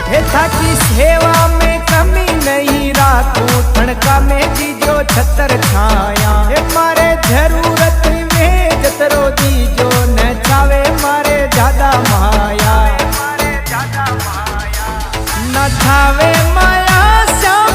हे थाकी सेवा में कमी नहीं राखूं, ठणका में दीजो छतर छाया। हे मारे जरूरत में जतरो दीजो न चावे मारे ज्यादा माया, न थावे माया श्याम